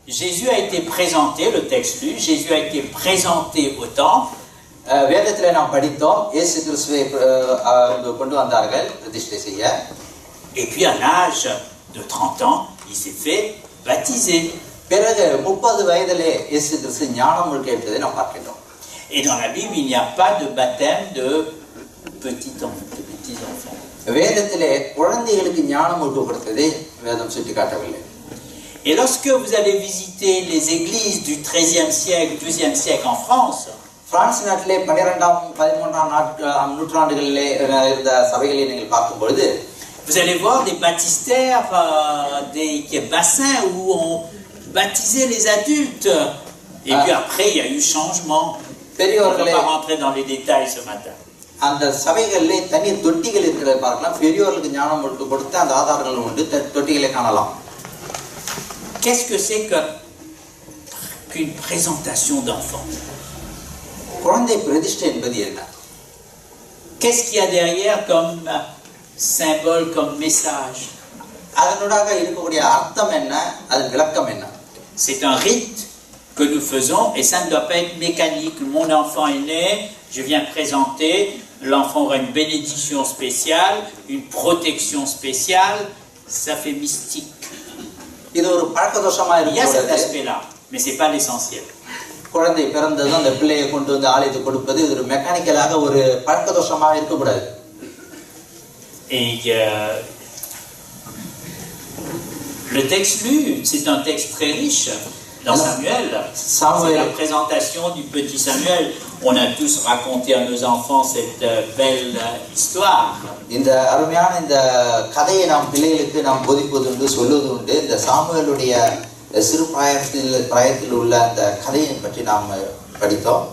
Jésus a été présenté, le texte lu, Jésus a été présenté au temple. வேதத்திலே நாம் படித்தோம் இயேசு கிறிஸ்துவை கொண்டு வந்தார்கள் பிரதிஷ்டை செய்ய. Et puis à l'âge de 30 ans, il s'est fait baptiser. பிறகு 30 வயதிலே இயேசு கிறிஸ்து ஞானம் முழுக்க எடுத்ததை நாம் பார்க்கிறோம். Et dans la Bible, il n'y a pas de baptême de petits enfants. வேதத்திலே குழந்தைகளுக்கு ஞானம் முழுக்க கொடுத்ததை வேதம் சுட்டிக்காட்டவில்லை. Et lorsque vous allez visiter les églises du XIIIe siècle, XIIe siècle en France, France நாட்டிலே 12ஆம் 13ஆம் நூற்றாண்டுகளிலே இருந்த சபைகளை நீங்கள் பார்க்கும்பொழுது vous allez voir des baptistères, des bassins où on baptisait les adultes. Et puis après, il y a eu changement. On ne va pas rentrer dans les détails ce matin. அந்த சபைகளிலே தனி தொட்டிகள் இருக்கிறதை பார்க்கலாம். பெரியோர்களுக்கு ஞானம் கொடுத்து அந்த ஆதாரங்கள் உண்டு, தொட்டிகளை காணலாம். Qu'est-ce que c'est qu'une présentation d'enfant? குழந்தை பிரதிஷ்டை என்பது என்ன? Qu'est-ce qu'il y a derrière comme symbole, comme message? அதனூடாக இருக்கக்கூடிய அர்த்தம் என்ன, அதன் விளக்கம் என்ன? C'est un rite que nous faisons et ça ne doit pas être mécanique. Mon enfant est né, je viens présenter, l'enfant aura une bénédiction spéciale, une protection spéciale, ça fait mystique. இது ஒரு பழக்கதோஷமா Il y a cet aspect-là, mais c'est pas l'essentiel. குழந்தை பிறந்ததும் அந்த பிள்ளையை கொண்டு வந்து ஆலயத்துக்கு கொடுப்பது இது ஒரு மெக்கானிக்கலாக ஒரு பழக்கதோஷமாக இருக்கக்கூடாது. Et le texte lu, c'est un texte très riche dans Samuel. C'est la présentation du petit Samuel. On a tous raconté à nos enfants cette belle histoire. இந்த அருமையான இந்த கதையை நாம் பிள்ளைகளுக்கு நாம் போதிப்பது உண்டு, சொல்வது உண்டு. இந்த சாமுவேலுடைய சிறு பிராயத்தில் உள்ள அந்த கதையை பற்றி நாம் படித்தோம்,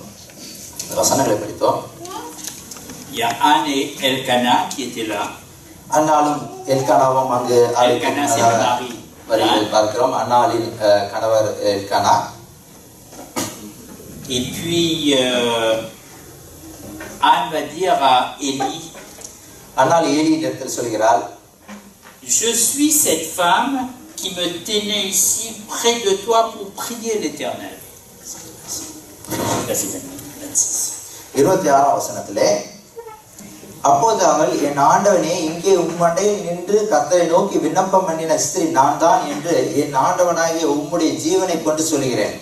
வசனங்களை படித்தோம். Il y a Anne et Elkanah qui étaient là. அன்னாலும் எல்கானாவும் அங்கு வரிகளை பார்க்கிறோம். அன்னாலின் கணவர் Elkanah. Et puis Anne va dire à Élie, அன்னால் ஏலியிடத்தில் சொல்கிறாள், je suis cette femme qui me tenait ici près de toi pour prier l'Éternel. 26ஆம் வசனத்திலே, அப்போது அவள், என் ஆண்டவனே, இங்கே உம்மண்டையில் நின்று கர்த்தரை நோக்கி விண்ணப்பம் பண்ணின ஸ்திரீ நான் தான் என்று என் ஆண்டவனாகிய உம்முடைய ஜீவனை கொண்டு சொல்கிறேன்.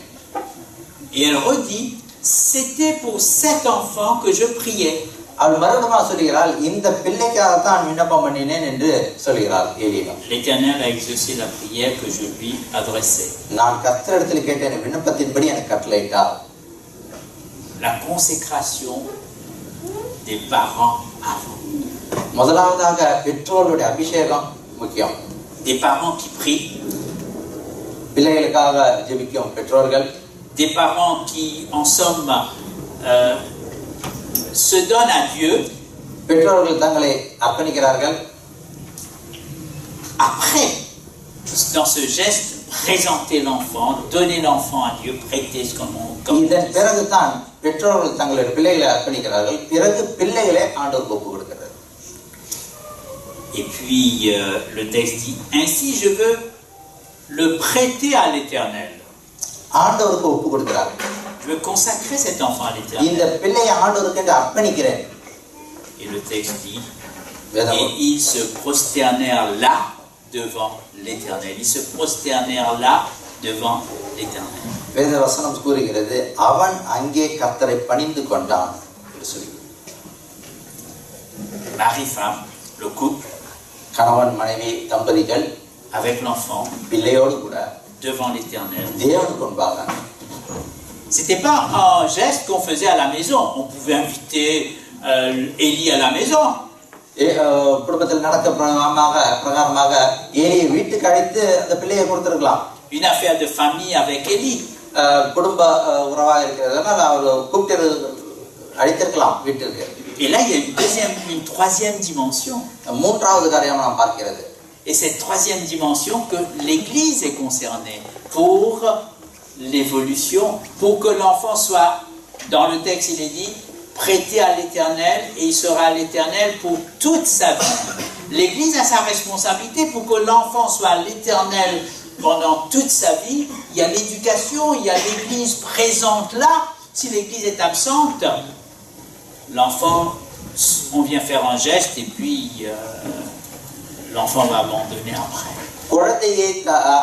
Et elle redit, c'était pour cet enfant que je priais. அவள் மறுபடியும் சொல்கிறாள், இந்த பிள்ளைக்காகத்தான் விண்ணப்பம் பண்ணினேன் என்று சொல்கிறாள் ஏலியிடம். L'Éternel a exaucé la prière que je lui adressais. நான் கர்த்தரிடத்தில் கேட்ட விண்ணப்பத்தின்படி எனக்கு கட்டளையிட்டார். La consécration des parents avant. முதலாவதாக பெற்றோர்களுடைய அபிஷேகம் முக்கியம். Des parents qui prient. பிள்ளைகளுக்காக ஜெபிக்கும் பெற்றோர்கள். Des parents qui, en somme, se donnent à Dieu. பெற்றோர்கள் தங்களை அர்ப்பணிக்கிறார்கள். Après, dans ce geste, présenter l'enfant, donner l'enfant à Dieu, prêter ce qu'on இதன் பிறகுதான் பெற்றோர்கள் தங்களுடைய பிள்ளைகளை அர்ப்பணிக்கிறார்கள். பிறகு பிள்ளைகளை ஆண்டவருக்கு ஒப்பு கொடுக்கிறார்கள். Et puis le texte dit, ainsi je veux le prêter à l'Éternel. ஆண்டவருக்கு ஒப்பு கொடுக்கிறார். Je veux consacrer cet enfant à l'Éternel. இந்த பிள்ளையை ஆண்டவருக்கு என்று அர்ப்பணிக்கிறேன். Et le texte dit, et ils se prosternèrent là devant l'Éternel. Ils se prosternèrent là devant l'Éternel. வேத வசனம் கூறுகிறது, அவன் அங்கே கர்த்தரை பணிந்து கொண்டான் என்று சொல்லி. Mari, femme, le couple, கணவன் மனைவி தம்பதிகள் avec l'enfant, பிள்ளையோடு கூட devant l'Éternel. தேவனுக்கு முன்பாக. C'était pas un geste qu'on faisait à la maison. On pouvait inviter Élie à la maison. குடும்பத்தில் நடக்க பிரகாரமாக ஏலியை வீட்டுக்கு அழைத்து அந்த பிள்ளையை கொடுத்திருக்கலாம். Une affaire de famille avec Élie. குடும்ப உறவாக இருக்கிறதுனால அவர் கூப்பிட்டு அழைத்திருக்கலாம் வீட்டிற்கு. Et là, il y a une troisième dimension. மூன்றாவது காரியம் நாம் பார்க்கிறது. Et cette troisième dimension que l'Église est concernée pour l'évolution, pour que l'enfant soit, dans le texte il est dit, prêté à l'Éternel et il sera à l'Éternel pour toute sa vie. L'Église a sa responsabilité pour que l'enfant soit à l'Éternel pendant toute sa vie. Il y a l'éducation, il y a l'Église présente là. Si l'Église est absente, l'enfant, on vient faire un geste et puis l'enfant va abandonner après. குழந்தையை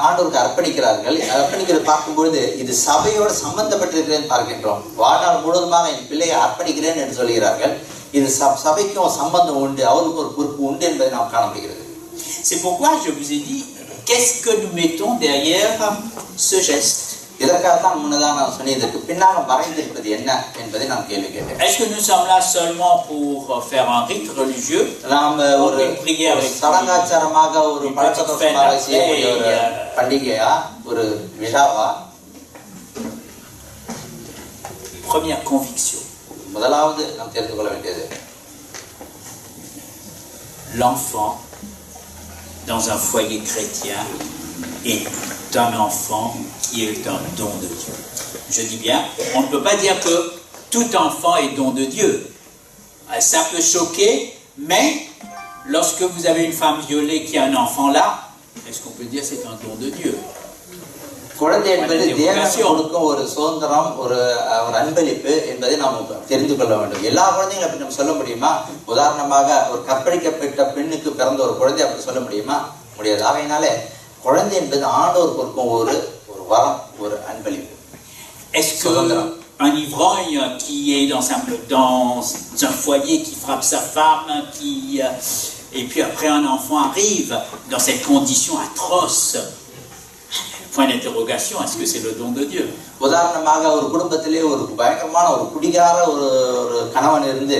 ஆண்டவருக்கு அர்ப்பணிக்கிறது பார்க்கும்பொழுது இது சபையோடு சம்பந்தப்பட்டிருக்கிறேன்னு பார்க்கின்றோம். வாழ்நாள் முழுவதுமாக என் பிள்ளையை அர்ப்பணிக்கிறேன் என்று சொல்கிறார்கள். இது சபைக்கும் சம்பந்தம் உண்டு, அவருக்கு ஒரு பொறுப்பு உண்டு என்பதை நாம் காண முடிகிறது. C'est pourquoi je vous ai dit, qu'est-ce que nous mettons derrière ce geste? இதற்காகத்தான் முன்னதாக நான் சொன்னதற்கு பின்னால் மறைந்திருப்பது என்ன என்பதை நான் கேள்வி கேட்டேன். Est-ce que nous sommes là seulement pour faire un rite religieux? நாம் ஒரு சடங்காச்சாரமாக ஒரு பழக்கத்தோஷமாக செய்யக்கூடிய ஒரு பண்டிகையா, ஒரு விழாவா? Première conviction. முதலாவது நாம் தெரிந்து கொள்ள வேண்டியது, l'enfant dans un foyer chrétien est un enfant qui est un don de Dieu. Je dis bien, on ne peut pas dire que tout enfant est don de Dieu. Ça peut choquer, mais lorsque vous avez une femme violée qui a un enfant là, est-ce qu'on peut dire c'est un don de Dieu? குழந்தை என்பது தேவன் கொடுக்கும் ஒரு சுதந்திரம், ஒரு அன்பளிப்பு என்பதை நாம் தெரிந்து கொள்ள வேண்டும். எல்லா குழந்தைகளும் அப்படி நம்ம சொல்ல முடியுமா? உதாரணமாக ஒரு கற்பழிக்கப்பட்ட பெண்ணுக்கு பிறந்த ஒரு குழந்தை அப்படி சொல்ல முடியுமா? முடியாது. ஆகையினாலே குழந்தை என்பது ஆண்டவர் கொடுக்கும் ஒரு வரம், ஒரு அன்பளிப்பு. Est-ce qu'un ivrogne qui est dans un foyer qui frappe sa femme, et puis après un enfant arrive dans cette condition atroce, point d'interrogation, est-ce que c'est le don de Dieu? உதாரணமாக ஒரு குடும்பத்திலே ஒரு பயங்கரமான ஒரு குடிகார ஒரு கணவன் இருந்து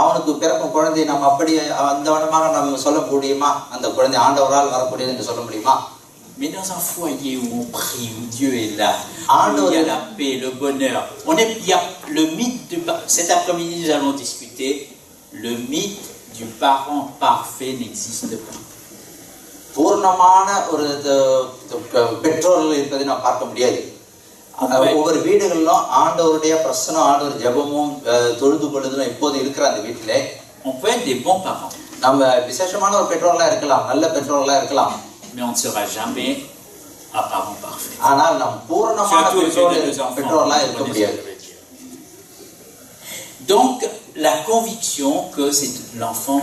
அவனுக்கு பிறக்கும் குழந்தை நம்ம அப்படி அந்த வண்ணமாக நம்ம சொல்ல முடியுமா? அந்த குழந்தை ஆண்டவரால் வரக்கூடியது என்று சொல்ல முடியுமா? Mais dans un foyer où on prie, où Dieu est là, où il y a la paix, le bonheur, il y a le mythe cet après-midi nous allons discuter, le mythe du parent parfait n'existe pas. பூர்ணமான ஒரு பெற்றோர்கள் இருப்பதை நாம் பார்க்க முடியாது. ஒவ்வொரு வீடுகளிலும் ஆண்டவருடைய பிரசனம், ஆண்டவர் ஜெபமும் தொழுது கொள்ளுதலும் இப்போது இருக்கிற அந்த வீட்டிலே on peut être des bons parents. நம்ம விசேஷமான ஒரு பெற்றோர்களா இருக்கலாம், நல்ல பெற்றோர்களா இருக்கலாம். Mais on ne sera jamais un parent parfait. ஆனால் நாம் பூரணமான பெற்றோர்களா இருக்க முடியாது. Donc la conviction que c'est l'enfant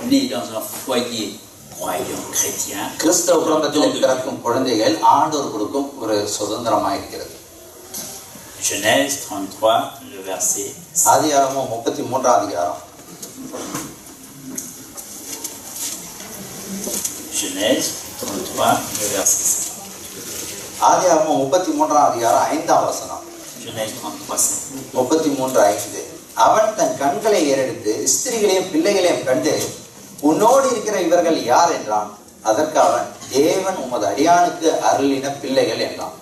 né dans un foyer croyant chrétien, கிறிஸ்தவ குடும்பத்தில் பிறக்கும் குழந்தைகள் ஆண்டவர் கொடுக்கும் ஒரு சுதந்திரமாக இருக்கிறது. Genèse 33 le verset. ஆதியாகமம் 33 அதிகாரம். Genèse 33 le verset 5. ஆதியாகமம் 33 அதிகாரம் 5ஆம் வசனம். Genèse 33 33:5. அவன் தன் கண்களை ஏறெடுத்து ஸ்திரீகளையும் பிள்ளைகளையும் கண்டு, உன்னோடு இருக்கிற இவர்கள் யார் என்றான். அதற்கு அவன், தேவன் உமது அடியானுக்கு அருளின பிள்ளைகள் என்றான்.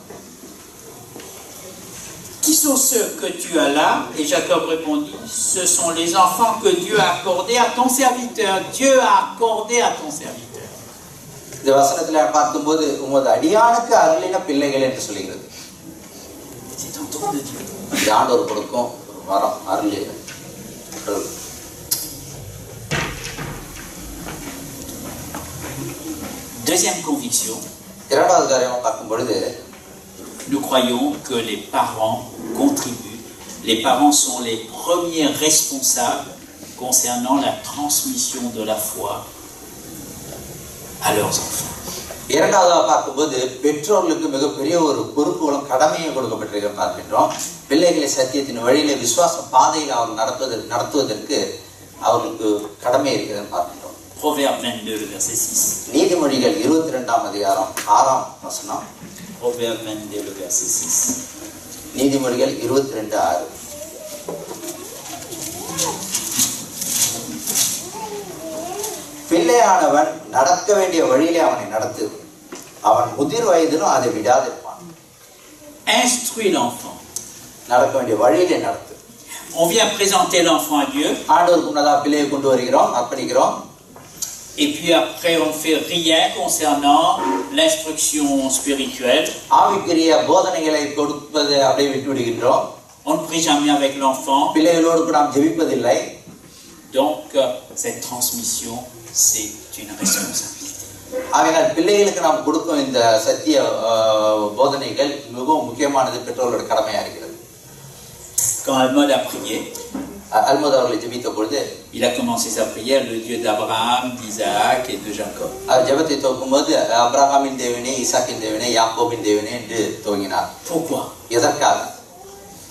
Qui sont ceux que tu as là? Et Jacob répondit, ce sont les enfants que Dieu a accordés à ton serviteur. Dieu a accordé à ton serviteur. இந்த வசனத்துல பார்க்கும்போது உமது அடியானுக்கு அருளின பிள்ளைகள் என்று சொல்கிறது. C'est un don de Dieu. இது ஆண்டவர் கொடுக்கும் ஒரு வரம், அருள். Deuxième conviction. இரண்டாவது காரியம் பார்க்கும் பொழுது, nous croyons que les parents contribuent. Les parents sont les premiers responsables concernant la transmission de la foi à leurs enfants. இரண்டாவதாக பார்க்கும்போது பெற்றோர்களுக்கு மிகப்பெரிய ஒரு பொறுப்புகளும் கடமையும் கொடுக்கப்பட்டிருக்க பார்க்கின்றோம். பிள்ளைகளை சத்தியத்தின் வழியில விசுவாச பாதையில் அவர் நடத்துவதற்கு அவர்களுக்கு கடமை இருக்கிறதுன்னு பார்க்கின்றோம். Proverbe 22 le verset 6. நீதிமொழிகள் 22ஆம் அதிகாரம் 6ஆம் வசனம். Proverbe 22 le verset 6. நீதிமொழிகள் 22:6. பிள்ளையானவன் நடக்க வேண்டிய வழியிலே அவனை நடத்து, அவன் முதிர் வயதிலும் அதை விடாதிருப்பான். Instruis l'enfant. நடக்க வேண்டிய வழியிலே நடத்து. On vient présenter l'enfant à Dieu. ஆண்டவருக்கு முன்னதாக பிள்ளையை கொண்டு வருகிறோம், அர்ப்பணிக்கிறோம். Et puis après on fait rien concernant l'instruction spirituelle. ஆவிக்குரிய போதனைகளை கொடுப்பது அப்படியே விட்டு விடுகின்றோம். On ne prie jamais avec l'enfant. பிள்ளைகளோடு கூட நாம் ஜெபிப்பதில்லை. Donc cette transmission c'est une responsabilité. ஆகையால் பிள்ளைகளுக்கு நாம் கொடுக்கும் இந்த சத்திய போதனைகள் மிகவும் முக்கியமானது, பெற்றோர்களோட கடமையா இருக்கிறது. Quand Almod a prié, அல்மோத் அவர்களை ஜெபித்த பொழுது il a commencé sa prière, le Dieu d'Abraham, d'Isaac et de Jacob. ஜெபத்தை துவக்கும் போது அப்ரஹாமின் தேவனே, ஈசாக்கின் தேவனே, யாக்கோபின் தேவனே என்று துவங்கினார். Pourquoi? எதற்காக?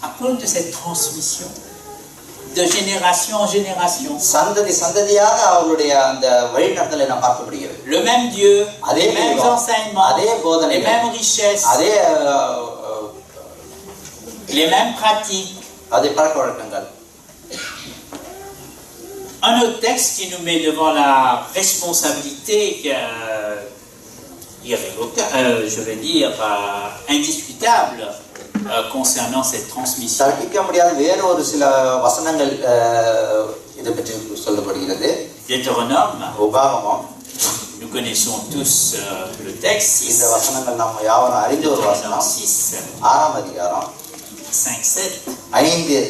À cause de cette transmission, de génération en génération. சந்ததி சந்ததியாக அவருடைய அந்த வழிநடத்தலை நாம் பார்க்க முடிகிறது. Le même Dieu, அதே les mêmes enseignements, அதே les போதனைகள், mêmes richesses, அதே les mêmes pratiques. அதே பழக்க வழக்கங்கள். Un autre texte qui nous met devant la responsabilité je vais dire indiscutable concernant cette transmission. தவிர்க்க முடியாத வேறு ஒரு சில வசனங்கள் இதை பற்றி சொல்லப்படுகிறது. Deutéronome, உபாகமம், nous connaissons tous le texte, இந்த வசனங்கள் நாம் யாவரும் அறிந்த ஒரு வசனம். 6, 6ஆம் அதிகாரம் 5, 7.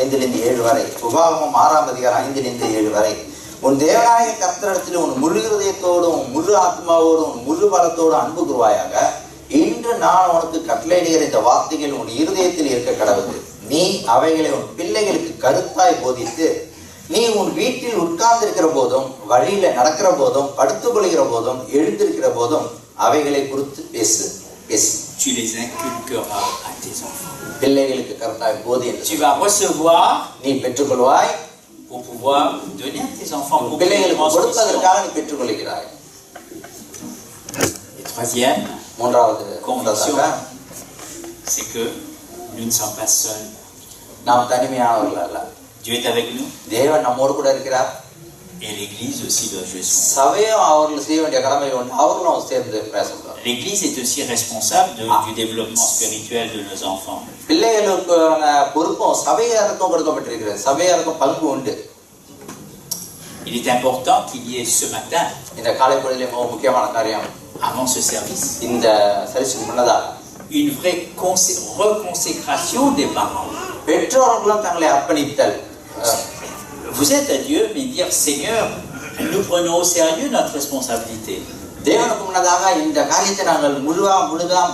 5லிருந்து 7 வரை. உபாகமம் 6ஆம் அதிகாரம் 5லிருந்து 7 வரை. உன் தேவனாகிய கர்த்தரிடத்தில் உன் முழு இருதயத்தோடும் முழு ஆத்மாவோடும் முழு பலத்தோடும் அன்பு கூர்வாயாக. இன்று நான் உனக்கு கட்டளையிடுகிற இந்த வார்த்தைகள் உன் இருதயத்தில் இருக்க கடவுது. நீ அவைகளை உன் பிள்ளைகளுக்கு கருத்தாய் போதித்து, நீ உன் வீட்டில் உட்கார்ந்திருக்கிற போதும், வழியில நடக்கிற போதும், படுத்துக் கொள்கிற போதும், எழுந்திருக்கிற போதும் அவைகளை குறித்து பேசு. Tu les inculqueras à tes enfants. பிள்ளைகளுக்கு கருத்தாய் போதி என்று Tu vas recevoir, நீ பெற்றுக்கொள்வாய். pour pouvoir donner à tes enfants. பிள்ளைகளுக்கு கொடுப்பதற்காக நீ பெற்றுக்கொள்கிறாய். Et troisième, மூன்றாவது conviction, c'est que nous ne sommes pas seuls. நாம் தனிமையானவர்கள் அல்ல. Dieu est avec nous. தேவன் நம்மோடு கூட இருக்கிறார். Et l'Église aussi doit jouer son rôle. சபையும் அவர்கள் செய்ய வேண்டிய கடமை உண்டு. அவர்களும் சேர்ந்து பேசணும். L'Église est aussi responsable du développement spirituel de nos enfants. பிள்ளைகளுக்கான பொறுப்பும் சபையாருக்கும் கொடுக்கப்பட்டிருக்கிறது. சபையாருக்கும் பங்கு உண்டு. Il est important qu'il y ait ce matin, இந்த காலை பொழுதிலே மிக முக்கியமான காரியம், avant ce service, இந்த சரிசுக்கு முன்னதாக une vraie reconsécration des parents. பெற்றோர்களும் தங்களை அர்ப்பணித்தல். Vous êtes à Dieu, mais dire Seigneur, nous prenons au sérieux notre responsabilité. தேவனுக்கு முன்னதாக இந்த காரியத்தை நாங்கள்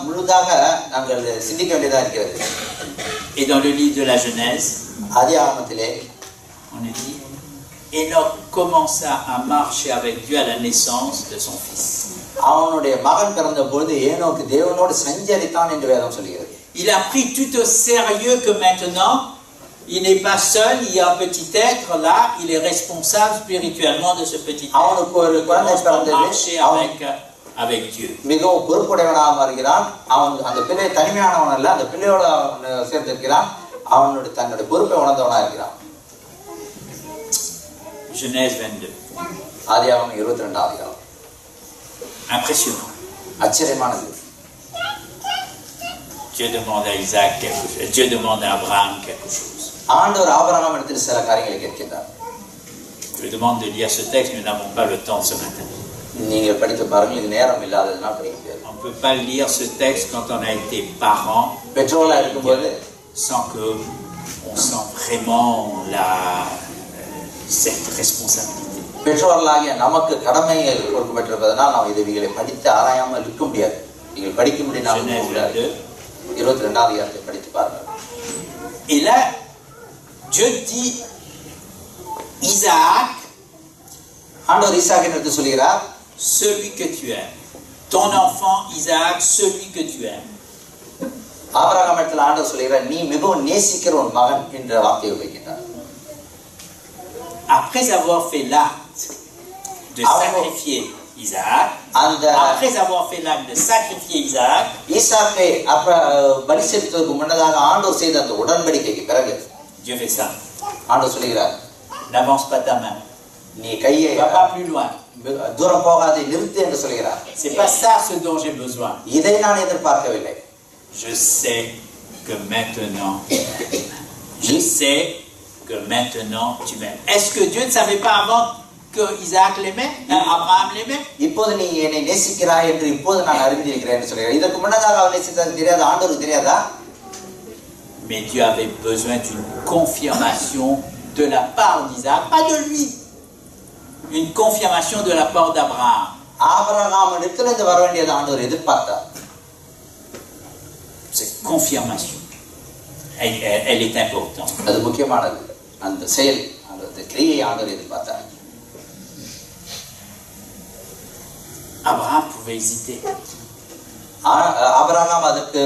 முழுதாக நாங்கள் சிந்திக்க வேண்டியதாக இருக்கிறது. Et dans le livre de la Genèse, ஆதியாகமத்திலே on nous dit Enoch commença à marcher avec Dieu à la naissance de son fils. அவனுடைய மகன் பிறந்த பொழுது ஏனோக்கு தேவனோடு சஞ்சரித்தான் என்று வேதம் சொல்கிறது. Il a pris tout au sérieux que maintenant il n'est pas seul, il y a un petit être là, il est responsable spirituellement de ce petit être. அவனுக்கு ஒரு குழந்தை பிறந்தது. Marcher avec Dieu. மிகவும் பொறுப்புடையவனாக மாறுகிறான். அவன் அந்த பிள்ளை தனிமையானவன் அல்ல, அந்த பிள்ளையோட சேர்ந்திருக்கிறான். அவனுடைய தன்னுடைய பொறுப்பை உணர்ந்தவனாக இருக்கிறான். Genèse 22. ஆதியாகமம் 22ஆம் அதிகாரம். Impressionnant. ஆச்சரியமானது. Dieu demande à Isaac quelque chose. Dieu demande à Abraham quelque chose. ஆண்டவர் ஆபிரகாம் இடத்தில் சில காரியங்களை கேட்கிறார். Je demande de lire ce texte, nous n'avons pas le temps ce matin. நீங்கள் படித்து பாருங்கள், இது நேரம் இல்லாததுனால் படிக்க முடியாது. On ne peut pas lire ce texte quand on a été parent பெற்றோர்களாக இருக்கும்போது sans que on sent vraiment cette responsabilité. பெற்றோர்களாகிய நமக்கு கடமைகள் கொடுக்கப்பட்டிருப்பதனால் நாம் இவைகளை படித்து ஆராயாமல் இருக்க முடியாது. நீங்கள் படிக்க முடியாது. 22ஆம் அதிகாரத்தை படித்து பாருங்கள். Et là, Dieu dit Isaac, ஆண்டவர் ஈசாக்கினிடத்தில் சொல்கிறார், celui que tu aimes. Ton enfant Isaac, celui que tu aimes. Abraham இடத்தில் ஆண்டவர் சொல்கிறார், நீ மிகவும் நேசிக்கிற உன் மகன் என்ற வார்த்தையை உபயோகிக்கிறார். Après avoir fait l'acte de sacrifier Isaac, après avoir fait l'acte de sacrifier Isaac, ஈசாக்கை பலி செலுத்துவதற்கு முன்னதாக ஆண்டவர் செய்த அந்த உடன்படிக்கைக்கு பிறகு Dieu fait ça. ஆண்டவர் சொல்கிறார், n'avance pas ta main. நீ கையை va pas plus loin. தூரம் போகாதே, நிறுத்து என்று சொல்கிறார். C'est pas ça ce dont j'ai besoin. இதை நான் எதிர்பார்க்கவில்லை. Je sais que maintenant tu m'aimes. Est-ce que Dieu ne savait pas avant que Isaac l'aimait, Abraham l'aimait? இப்போது நீ என்னை நேசிக்கிறாய் என்று இப்போது நான் அறிந்திருக்கிறேன் என்று சொல்கிறார். இதற்கு முன்னதாக அவன் நேசித்தது தெரியாத ஆண்டவருக்கு தெரியாதா? Mais Dieu avait besoin d'une confirmation de la part d'Isaac, pas de lui. Une confirmation de la part d'Abraham. ஆபிரகாமிடத்தில் இந்த வர வேண்டியது ஆண்டவர் எதிர்பார்த்தார். Cette confirmation, elle est importante. அது முக்கியமானது. அந்த செயல், அந்த கிரியை ஆண்டவர் எதிர்பார்த்தார். Abraham pouvait hésiter. ஆபிரகாம் அதுக்கு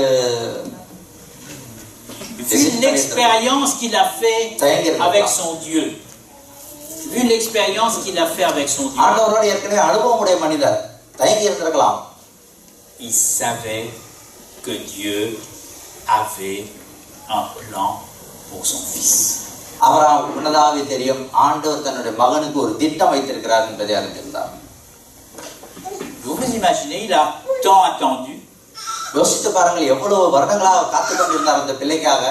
vu l'expérience qu'il a fait avec son Dieu. Vu l'expérience qu'il a fait avec son Dieu. ஆண்டவரோட ஏற்கனவே அனுபவமுடைய மனிதர் தயங்கி இருந்திருக்கலாம். Il savait que Dieu avait un plan pour son fils. ஆபிரகாமுக்கு முன்னதாகவே தெரியும் ஆண்டவர் தன்னுடைய மகனுக்கு ஒரு திட்டம் வைத்திருக்கிறார் என்பதை அறிந்திருந்தார். Vous vous imaginez, il a tant attendu. யோசித்து பாருங்கள், எவ்வளவு வருடங்களாக காத்து கொண்டிருந்தார் அந்த பிள்ளைக்காக.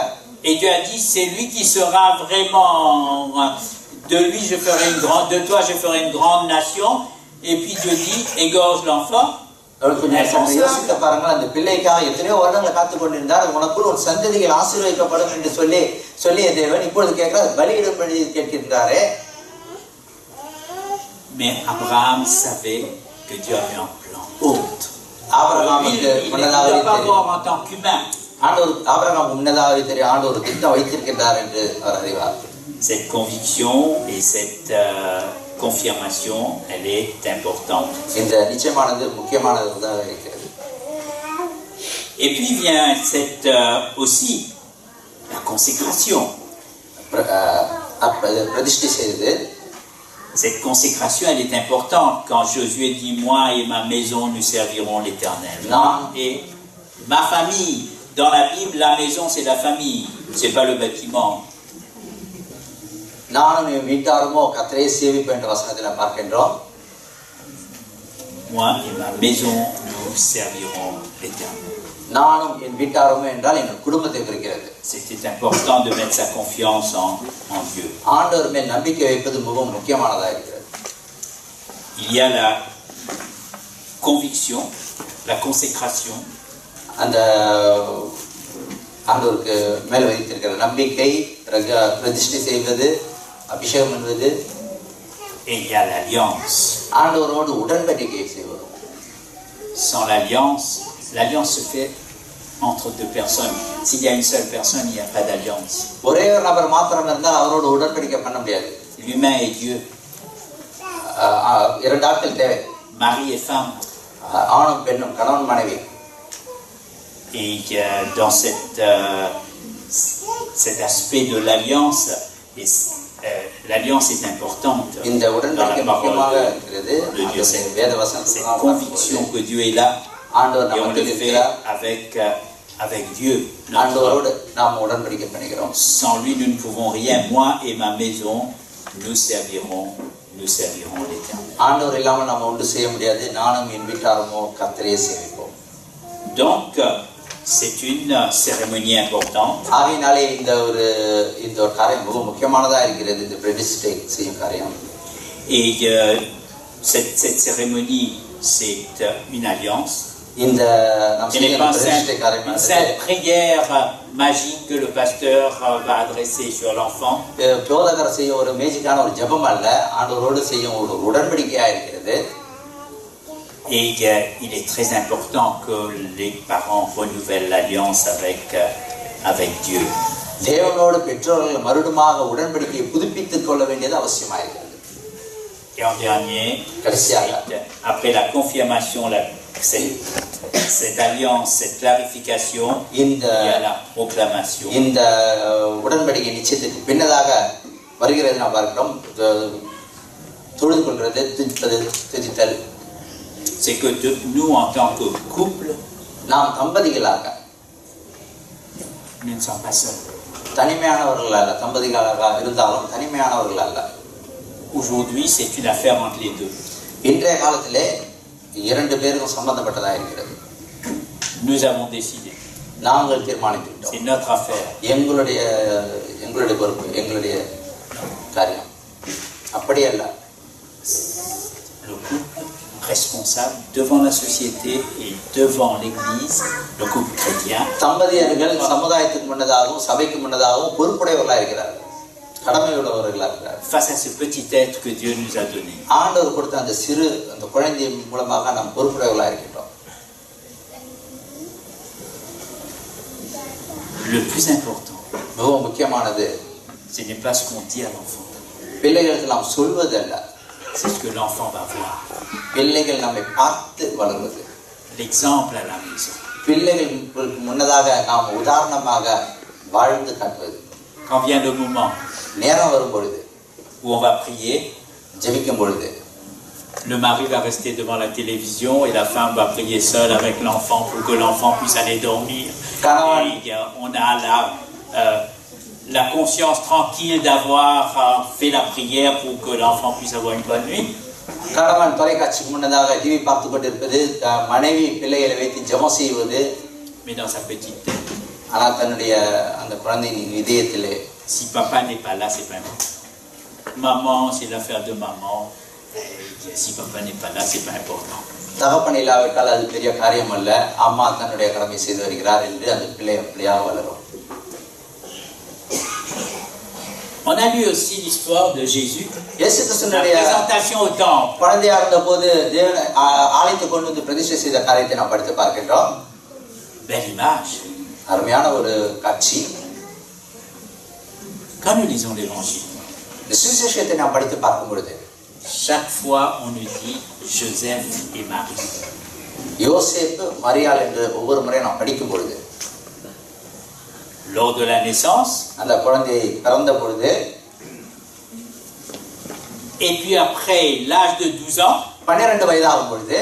Et Dieu a dit, c'est lui qui sera vraiment, de lui je ferai une grande, de toi je ferai une grande nation. Et puis Dieu dit, égorge l'enfant. யோசித்து பாருங்கள், அந்த பிள்ளைக்காக எத்தனையோ வருடங்களை காத்து கொண்டிருந்தார். உனக்குள் ஒரு சந்ததிகள் ஆசீர்வதிக்கப்படும் என்று சொல்லிய தேவன் இப்பொழுது கேட்கிறார், பலியிடும்படி கேட்கின்றாரே. Mais Abraham savait que Dieu avait un plan autre. ஆபிரகாமுக்கு முன்னதாகவே தெரியும் ஆண்டவர், ஆபிரகாம் முன்னதாகவே தெரியும் ஆண்டவர் ஒரு திட்டம் வைத்திருக்கின்றார் என்று அவர் அறிவார். Cette conviction et cette confirmation, elle est importante. இந்த நிச்சயமானது முக்கியமானதாக இருக்கிறது. Et puis vient cette aussi la consécration. பிரதிஷ்டை செய்து. Cette consécration, elle est importante. Quand Josué dit, moi et ma maison, nous servirons l'Éternel. Moi et ma famille. Dans la Bible, la maison, c'est la famille. C'est pas le bâtiment. நானும் என் வீட்டாருமோ கர்த்தரை சேவிப்போம் என்ற வசனத்தில் பார்க்கின்றோம். Moi et ma maison, nous servirons l'Éternel. நானும் என் வீட்டாருமோ என்றால் எங்கள் குடும்பத்தை குறிக்கிறது. C'était important de mettre sa confiance en Dieu. ஆண்டவர் மேல் நம்பிக்கை வைப்பது மிகவும் முக்கியமானதாக இருக்கிறது. Il y a la conviction, la consécration. அந்த ஆண்டவருக்கு மேல் வைத்திருக்கிற நம்பிக்கை, பிரதிஷ்டை செய்வது, அபிஷேகம் என்பது. Et il y a l'alliance. ஆண்டவரோடு உடன்படிக்கை செய்வது. Sans l'alliance, l'alliance se fait entre deux personnes. S'il y a une seule personne, il n'y a pas d'alliance. ஒரே ஒரு நபர் மாத்திரம் இருந்தால் அவரோடு உடன்படிக்கை பண்ண முடியாது. L'humain et Dieu. இரண்டு ஆட்கள் தேவை. Mari et femme. ஆணும் பெண்ணும், கணவன் மனைவி. Et dans cet aspect de l'alliance, l'alliance est importante. இந்த உடன்படிக்கை முக்கியமாக இருக்கிறது. Cette conviction que Dieu est là. Et on le fait avec Dieu. Sans lui, nous ne pouvons rien. Moi et ma maison, nous servirons l'Éternel. Donc, c'est une cérémonie importante. Et cette cérémonie, c'est une alliance. Ce n'est pas une simple prière magique que le pasteur va adresser sur l'enfant. Et il est très important que les parents renouvellent l'alliance avec Dieu. Et en dernier, après la confirmation, cette alliance, cette clarification, il y a la proclamation. C'est que nous, en tant que couple, nous ne sommes pas seuls. Aujourd'hui, c'est une affaire entre les deux. Nous avons décidé. C'est notre affaire. Le couple responsable devant la société et devant l'Église, le couple chrétien. கடமையுள்ளவர்களா இருக்கிறார். face à ce petit être que Dieu nous a donné. ஆண்டவர் கொடுத்த அந்த சிறு அந்த குழந்தை மூலமாக நாம் பொறுப்புடையவர்களா இருக்கின்றோம். Le plus important, மிகவும் முக்கியமானது ce n'est pas ce qu'on dit à l'enfant, பிள்ளைகளுக்கு நாம் சொல்வதல்ல, c'est ce que l'enfant va voir. பிள்ளைகள் நம்மை பார்த்து வளர்வது. L'exemple à la maison. பிள்ளைகளுக்கு முன்னதாக நாம் உதாரணமாக வாழ்ந்து காட்டுவது. Quand vient le moment நேரம் வரும் பொழுது, où on va prier, ஜெபிக்கும் பொழுது, le mari va rester devant la télévision et la femme va prier seule avec l'enfant pour que l'enfant puisse aller dormir. Et on a la conscience tranquille d'avoir fait la prière pour que l'enfant puisse avoir une bonne nuit. கணவன் தொலைக்காட்சிக்கு முன்னதாக டிவி பார்த்து கொண்டிருப்பது, மனைவி பிள்ளைகளை வைத்து ஜெபம் செய்வது. Mais dans sa petite tête, ஆனால் தன்னுடைய அந்த குழந்தையின் இதயத்திலே, si papa n'est pas là, c'est pas important. Maman, c'est l'affaire de maman. Et si papa n'est pas là, c'est pas important. தகப்பன் இல்லாவிட்டால் அது பெரிய காரியம் அல்ல, அம்மா தன்னுடைய கடமை செய்து வருகிறார் என்று அந்த பிள்ளையாக வளரும். On a lu aussi l'histoire de Jésus, இயேசு la கிறிஸ்துவினுடைய présentation au temple. குழந்தையா இருந்தபோது தேவனை ஆலயத்தை கொண்டு வந்து பிரதிஷ்டை செய்த காரியத்தை நாம் படித்து பார்க்கின்றோம். Belle image. அருமையான ஒரு காட்சி. Quand nous lisons l'évangile, இந்த சுவிசேஷத்தை நாம் படித்து பார்க்கும் பொழுது, chaque fois on nous dit Joseph et Marie. யோசேப்பு மரியாள் என்று ஒவ்வொரு முறையும் நாம் படிக்கும் பொழுது, Lors de la naissance, அந்த குழந்தை பிறந்த பொழுது, et puis après l'âge de 12 ans, 12 வயதாகும் பொழுது,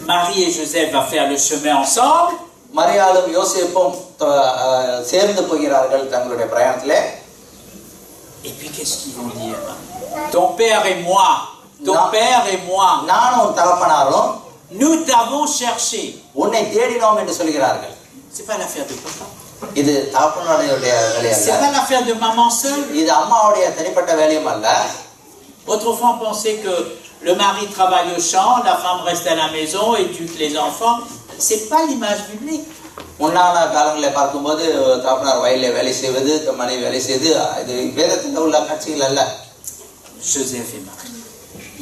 Marie et Joseph vont faire le chemin ensemble. மரியாளும் யோசேப்பும் சேர்ந்து போகிறார்கள் தங்களுடைய பிரயாணத்திலே. Et puis qu'est-ce qu'ils vont dire? Ton père et moi, ton père et moi, நானும் தகப்பனாரும் nous t'avons cherché. உன்னை தேடினோம் என்று சொல்கிறார்கள். C'est pas l'affaire de papa. இது தகப்பனுடைய வேலை C'est அல்ல, pas l'affaire de maman seule. இது அம்மாவுடைய தனிப்பட்ட வேலையும் அல்ல. Autrefois on pensait que le mari travaille au champ, la femme reste à la maison, éduque les enfants. C'est pas l'image biblique. முன்னான காலங்களில் பார்க்கும்போது தகப்பனார் வயலில் வேலை செய்வது, மனைவி வேலை செய்து, இது வேதத்தில் உள்ள காட்சிகள் அல்ல. Joseph et Marie.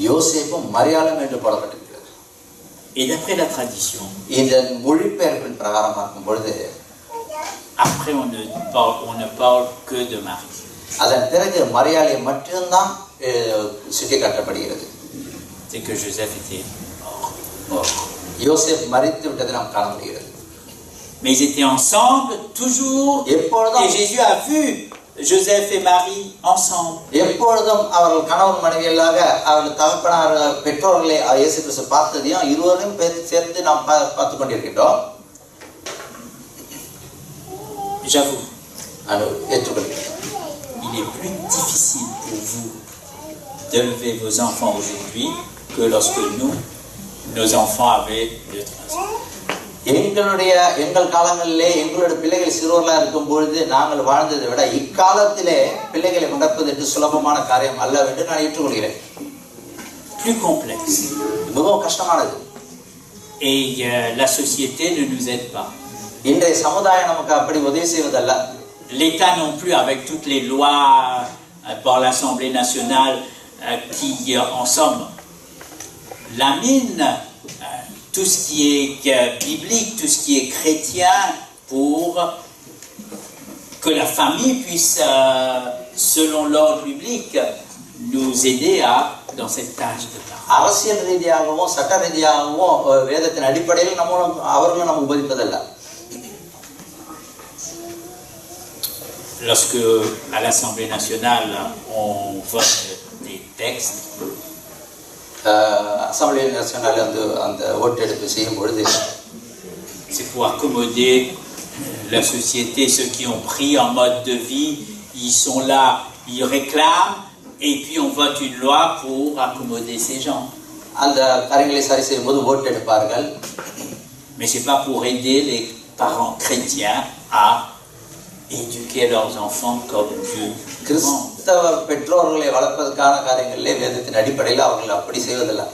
யோசேப்பும் மரியாளும் என்று போடப்பட்டிருக்கிறது. Et d'après la tradition, இதன் மொழிபெயர்ப்பின் பிரகாரம் பார்க்கும் பொழுது, après on ne parle que de Marie. அதன் பிறகு மரியாளை மட்டும்தான் சுட்டி காட்டப்படுகிறது. C'est que Joseph était mort. யோசேப் மரித்து விட்டதை நாம் காண முடிகிறது. Mais ils étaient ensemble toujours. Et Jésus a vu Joseph et Marie ensemble. எப்பொழுதும் அவர்கள் கணவன் மனைவியலாக அவர்கள் தகப்பனார் பெற்றோர்களை இயேசு கிறிஸ்து பார்த்ததையும் இருவரையும் சேர்ந்து நாம் பார்த்து கொண்டிருக்கின்றோம். J'avoue, ஏற்றுக்கொள்கிறோம். il est plus difficile pour vous d'élever vos enfants aujourd'hui que lorsque nos enfants avaient 2-3 ans. எங்கள் காலங்களிலே எங்களுடைய பிள்ளைகள் சிறுவர்களாக இருக்கும் பொழுது நாங்கள் வாழ்ந்ததை விட இக்காலத்திலே பிள்ளைகளை வளர்ப்பது என்று சுலபமான காரியம் அல்ல என்று நான் ஏற்றுக்கொள்கிறேன். Plus complexe. மிகவும் கஷ்டமானது. Et la société ne nous aide pas. இன்றைய சமுதாயம் நமக்கு அப்படி உதவி செய்வதல்ல. L'État non plus, avec toutes les lois par l'Assemblée nationale qui, en somme, laminent tout ce qui est biblique, tout ce qui est chrétien, pour que la famille puisse, selon l'ordre biblique, nous aider dans cette tâche de parole. அரசியல் ரீதியாகவும் சட்ட ரீதியாகவும் வேதத்தின் அடிப்படையில் அவர்களும் நமக்கு போதிப்பதல்ல. Lorsque, à l'Assemblée nationale, on vote des textes, assembly national அந்த ஓட்டெடுப்பு செய்யும் பொழுது, c'est pour accommoder la société, ceux qui ont pris en mode de vie, ils sont là, ils réclament, et puis on vote une loi pour accommoder ces gens. அந்த காரியங்களை சரி செய்யும் போது ஓட்டெடுப்பார்கள். Mais c'est pas pour aider les parents chrétiens à éduquer leurs enfants comme Dieu. கிறிஸ்தவ பெற்றோர்களை வளர்ப்பதற்கான காரியங்களிலே வேதத்தின் அடிப்படையில் அவர்கள் அப்படி செய்வதில்லை.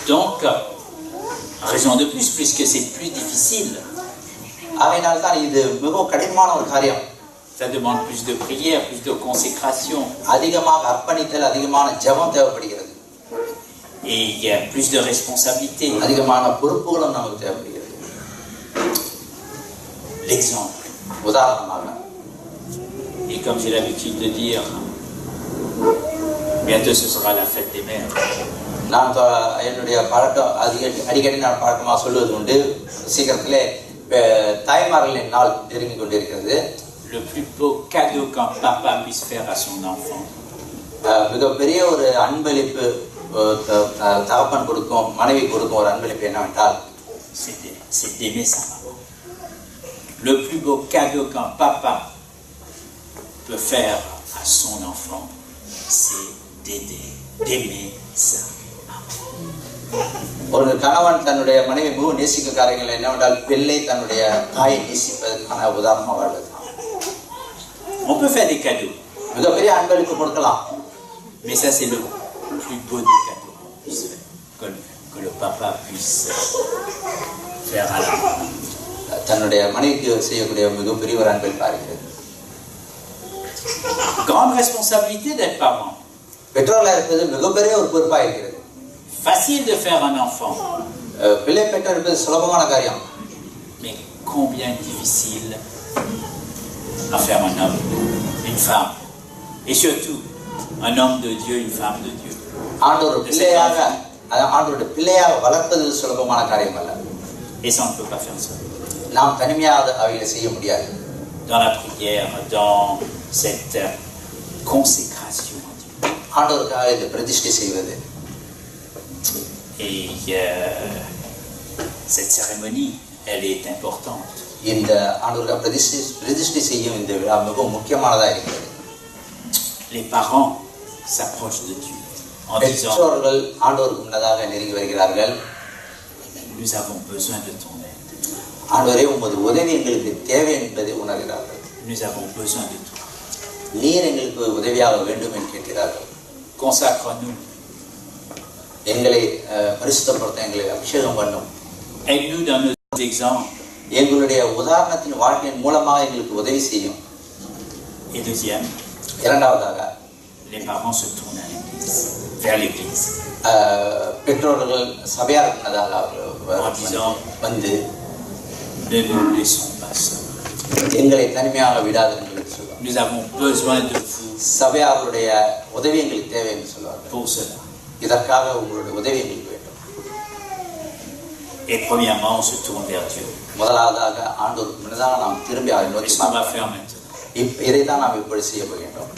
Donc, raison de plus, puisque c'est plus difficile. ஆகையினால் தான் இது மிகவும் கடினமான ஒரு காரியம். Ça demande plus de prière, plus de consécration. அதிகமாக அர்ப்பணித்தல், அதிகமான ஜெபம் தேவைப்படுகிறது. Et il y a plus de responsabilité. அதிகமான பொறுப்புகளும் நமக்கு தேவைப்படுகிறது. L'exemple. உதாரணமாக, Et comme j'ai l'habitude de dire, bientôt ce sera la fête des mères. நான் என்னுடைய பழக்கம் அடிக்கடி நான் பழக்கமாக சொல்வது உண்டு, சீக்கிரத்திலே தாய்மார்களின் நாள் நெருங்கி கொண்டிருக்கிறது. Le plus beau cadeau qu'un papa puisse faire à son enfant. மிகப்பெரிய ஒரு அன்பளிப்பு தகப்பன் கொடுக்கும், மனைவி கொடுக்கும் ஒரு அன்பளிப்பு என்னவென்றால், c'est d'aimer sa maman. Le plus beau cadeau qu'un papa peut faire à son enfant, c'est d'aimer sa maman. ஒரு கணவன் தன்னுடைய மனைவி மிகவும் நேசிக்கும் காரியங்கள் என்னவென்றால், பிள்ளை தன்னுடைய தாயை நேசிப்பதற்கான உதாரணமாக உள்ளது. On peut faire des cadeaux, மிகப்பெரிய அன்பளிப்பு கொடுக்கலாம். mais ça c'est le plus beau des cadeaux qu'on puisse faire, que le papa puisse faire à la maman. தன்னுடைய மனைவிக்கு செய்யக்கூடிய மிகப்பெரிய ஒரு அன்பளிப்பா இருக்கிறது. Grande responsabilité d'être parent. பெற்றோர்களாக இருப்பது மிகப்பெரிய ஒரு பொறுப்பா இருக்கிறது. Facile de faire un enfant, பிள்ளை பெற்றோர் இருப்பது சுலபமான காரியம். mais combien difficile à faire un homme, une femme, et surtout un homme de Dieu, une femme de Dieu. ஆண்டவர் பிள்ளையாக, ஆண்டவருடைய பிள்ளையாக வளர்ப்பது சுலபமான காரியம் அல்ல. Et ça on ne peut pas faire ça. நாம் தனிமையாக அவைகளை செய்ய முடியாது. Dans la prière, dans cette consécration à Dieu. ஆண்டவருக்காக இந்த பிரதிஷ்டை செய்வது. Et cette cérémonie, elle est importante. இந்த ஆண்டவருக்காக பிரதிஷ்டை செய்யும் இந்த விழா மிகவும் முக்கியமானதாக இருக்கிறது. Les parents s'approchent de Dieu en disant, பெற்றோர்கள் ஆண்டவருக்கு முன்னதாக நெருங்கி வருகிறார்கள். nous avons besoin de ton aide. ஆண்டவரே, உமது உதவி எங்களுக்கு தேவை என்பதை உணர்கிறார்கள். Nous avons besoin de toi. நீர் எங்களுக்கு உதவியாக வேண்டும் என்று கேட்கிறார்கள். Consacre-nous. எங்களை பரிசுத்தப்படுத்த, எங்களை அபிஷேகம் பண்ணும். Aide-nous dans nos exemples. எங்களுடைய உதாரணத்தின் வாழ்க்கையின் மூலமாக எங்களுக்கு உதவி செய்யும். Et deuxième, இரண்டாவதாக, les parents se tournent à l'église, vers l'église. பெற்றோர்கள் சபையார் முன்னதாக வந்து, ne nous laissons pas seuls. எங்களை தனிமையாக விடாதீர்கள் என்று சொல்வார்கள். Nous avons besoin de vous சபையாருடைய உதவி எங்களுக்கு தேவை என்று சொல்வார்கள். pour cela. இதற்காக உங்களுடைய உதவி எங்களுக்கு வேண்டும். Et premièrement, on se tourne vers Dieu. முதலாவதாக ஆண்டவருக்கு முன்னதாக நாம் திரும்பி அவரை நோக்கி Qu'est-ce qu'on va faire maintenant? இதைத்தான் நாம் இப்படி செய்ய போகின்றோம்.